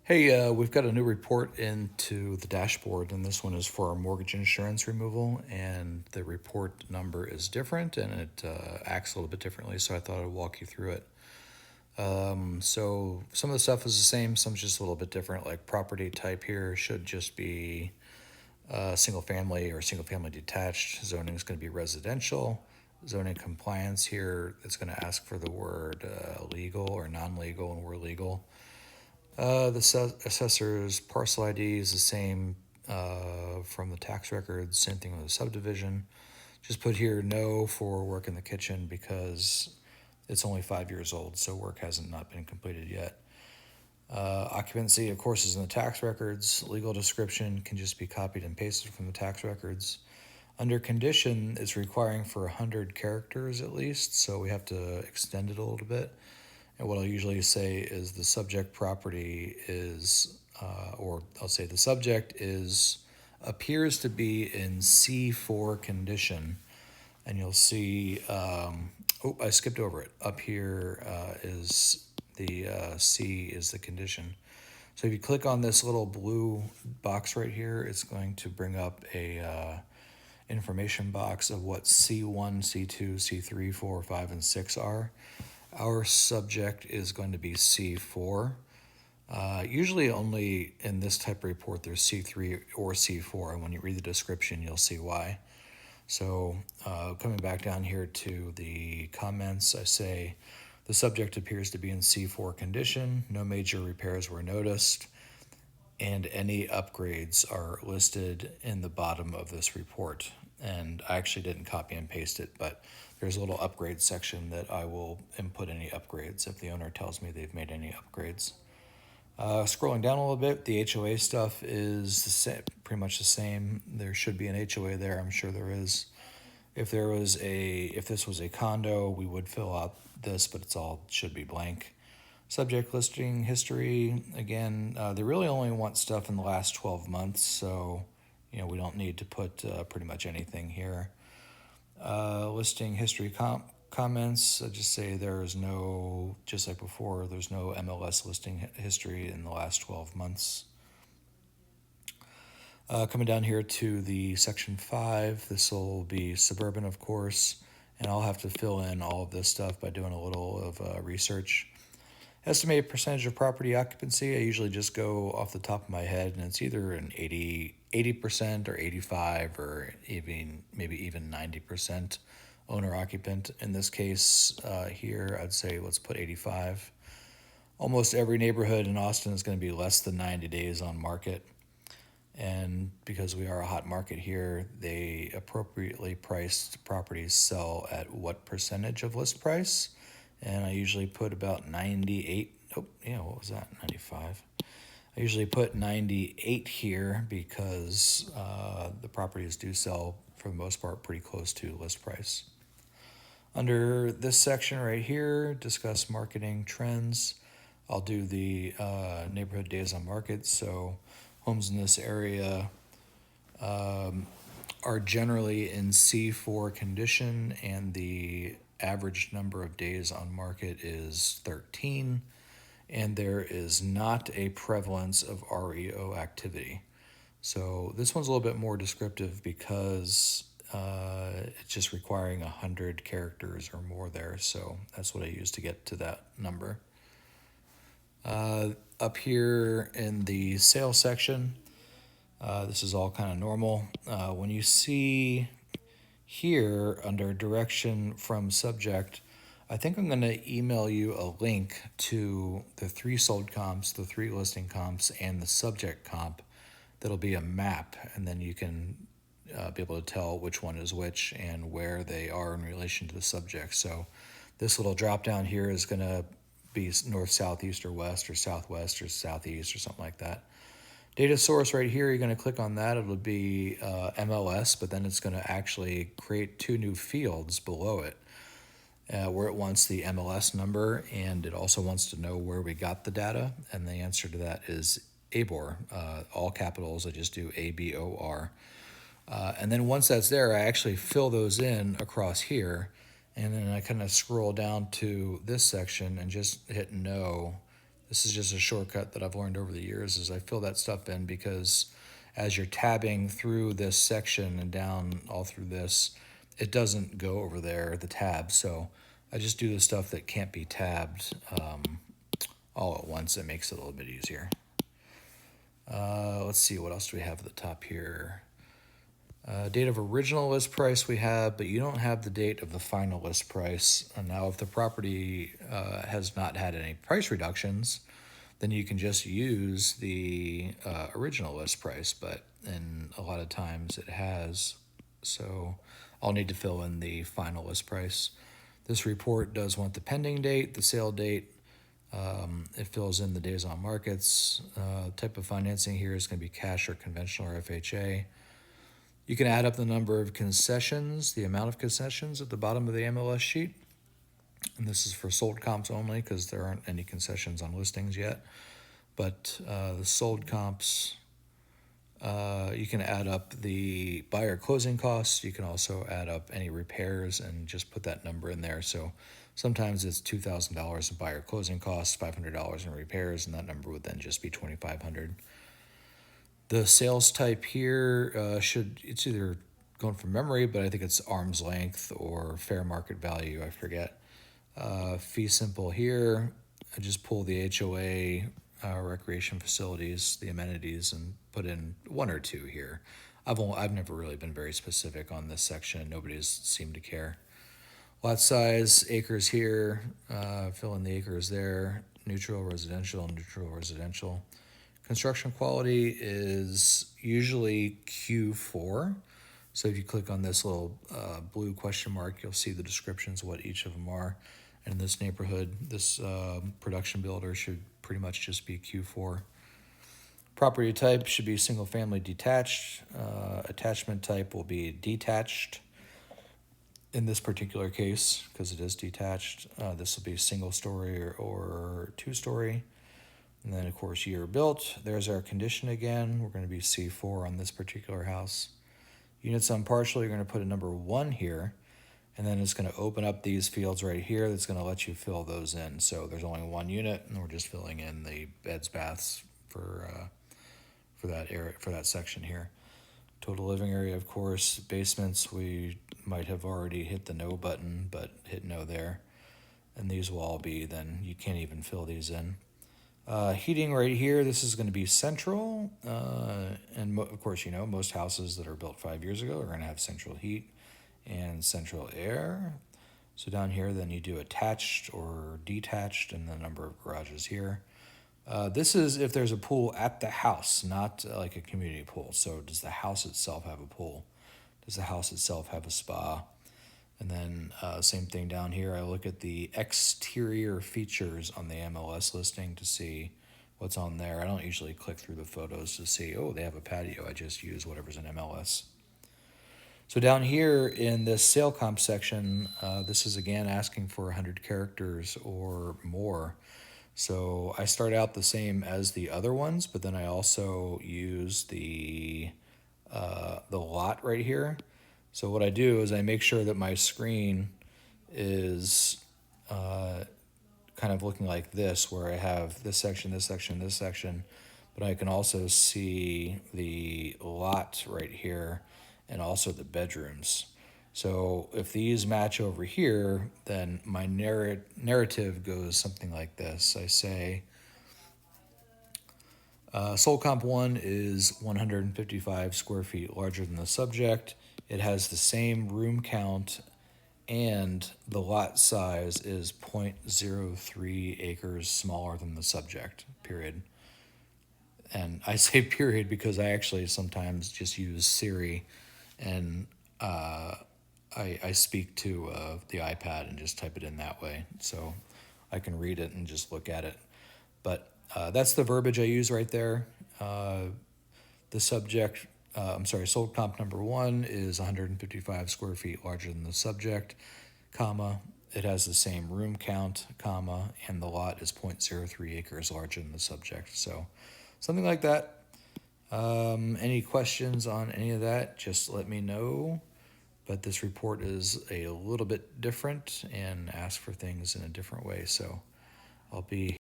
Hey, we've got a new report into the dashboard, and this one is for our mortgage insurance removal. And the report number is different, and it acts a little bit differently. So I thought I'd walk you through it. So some of the stuff is the same, some's just a little bit different. Like property type here should just be single family or single family detached. Zoning is going to be residential. Zoning compliance here, it's going to ask for the word legal or non-legal, and we're legal. The assessor's parcel ID is the same from the tax records, same thing with the subdivision. Just put here no for work in the kitchen because it's only 5 years old, so work hasn't not been completed yet. Occupancy, of course, is in the tax records. Legal description can just be copied and pasted from the tax records. Under condition, it's requiring for 100 characters at least, so we have to extend it a little bit. And what I'll usually say is the subject property is, or I'll say the subject is, appears to be in C4 condition. And you'll see, oh, I skipped over it. Up here is the C is the condition. So if you click on this little blue box right here, it's going to bring up a information box of what C1, C2, C3, 4, 5, and 6 are. Our subject is going to be C4. Usually only in this type of report there's C3 or C4, and when you read the description you'll see why. So coming back down here to the comments, I say the subject appears to be in C4 condition, no major repairs were noticed, and any upgrades are listed in the bottom of this report. And I actually didn't copy and paste it, but there's a little upgrade section that I will input any upgrades if the owner tells me they've made any upgrades. Scrolling down a little bit, the HOA stuff is the same, pretty much the same. There should be an HOA there, I'm sure there is. If this was a condo, we would fill out this, but it's all should be blank. Subject listing history, again, they really only want stuff in the last 12 months, so we don't need to put pretty much anything here. Listing history comments, I just say there is no, just like before, there's no MLS listing history in the last 12 months. Coming down here to the section 5, this will be suburban, of course, and I'll have to fill in all of this stuff by doing a little of research. Estimated percentage of property occupancy, I usually just go off the top of my head, and it's either an 80% or 85 or maybe even 90% owner occupant. In this case here, I'd say let's put 85. Almost every neighborhood in Austin is going to be less than 90 days on market. And because we are a hot market here, they appropriately priced properties sell at what percentage of list price? And I usually put about 98. Oh, yeah, what was that? 95. I usually put 98 here because the properties do sell, for the most part, pretty close to list price. Under this section right here, discuss marketing trends. I'll do the neighborhood days on market. So homes in this area are generally in C4 condition, and the average number of days on market is 13, and there is not a prevalence of REO activity. So this one's a little bit more descriptive because it's just requiring 100 characters or more there, so that's what I use to get to that number. Up here in the sales section, this is all kind of normal. When you see here under direction from subject, I think I'm going to email you a link to the 3 sold comps, the 3 listing comps, and the subject comp. That'll be a map, and then you can be able to tell which one is which and where they are in relation to the subject. So this little drop down here is going to be north, south, east, or west, or southwest, or southeast, or something like that. Data source right here, you're going to click on that. It'll be MLS, but then it's going to actually create 2 new fields below it where it wants the MLS number, and it also wants to know where we got the data. And the answer to that is ABOR, all capitals. I just do ABOR. And then once that's there, I actually fill those in across here. And then I kind of scroll down to this section and just hit no This is just a shortcut that I've learned over the years is I fill that stuff in because as you're tabbing through this section and down all through this, it doesn't go over there, the tab. So I just do the stuff that can't be tabbed all at once. It makes it a little bit easier. Let's see, what else do we have at the top here? Date of original list price we have, but you don't have the date of the final list price. And now if the property has not had any price reductions, then you can just use the original list price, but in a lot of times it has. So I'll need to fill in the final list price. This report does want the pending date, the sale date. It fills in the days on markets. Type of financing here is going to be cash or conventional or FHA. You can add up the number of concessions, the amount of concessions at the bottom of the MLS sheet. And this is for sold comps only because there aren't any concessions on listings yet. But the sold comps, you can add up the buyer closing costs. You can also add up any repairs and just put that number in there. So sometimes it's $2,000 in buyer closing costs, $500 in repairs, and that number would then just be $2,500. The sales type here it's either going from memory, but I think it's arm's length or fair market value, I forget. Fee simple here, I just pull the HOA, recreation facilities, the amenities, and put in one or two here. I've never really been very specific on this section. Nobody's seemed to care. Lot size, acres here, fill in the acres there, neutral, residential, neutral, residential. Construction quality is usually Q4. So if you click on this little blue question mark, you'll see the descriptions of what each of them are. And in this neighborhood, this production builder should pretty much just be Q4. Property type should be single family detached. Attachment type will be detached. In this particular case, because it is detached, this will be single story or two story. And then, of course, year built. There's our condition again. We're going to be C4 on this particular house. Units on partial, you're going to put a number 1 here. And then it's going to open up these fields right here that's going to let you fill those in. So there's only 1 unit, and we're just filling in the beds, baths for that area, for that section here. Total living area, of course. Basements, we might have already hit the no button, but hit no there. And these will all be, then you can't even fill these in. Heating right here, this is going to be central, and of course, most houses that are built 5 years ago are going to have central heat and central air. So down here, then you do attached or detached, and the number of garages here. This is if there's a pool at the house, not like a community pool. So does the house itself have a pool? Does the house itself have a spa? And then same thing down here. I look at the exterior features on the MLS listing to see what's on there. I don't usually click through the photos to see, oh, they have a patio. I just use whatever's in MLS. So down here in this sale comp section, this is again asking for 100 characters or more. So I start out the same as the other ones, but then I also use the lot right here. So what I do is I make sure that my screen is kind of looking like this, where I have this section, this section, this section, but I can also see the lot right here and also the bedrooms. So if these match over here, then my narrative goes something like this. I say, sold comp 1 is 155 square feet larger than the subject. It has the same room count, and the lot size is 0.03 acres smaller than the subject, period. And I say period because I actually sometimes just use Siri, and I speak to the iPad and just type it in that way. So I can read it and just look at it. But that's the verbiage I use right there. The subject, sold comp number 1 is 155 square feet larger than the subject, comma. It has the same room count, comma, and the lot is 0.03 acres larger than the subject. So something like that. Any questions on any of that, just let me know. But this report is a little bit different and asks for things in a different way. So I'll be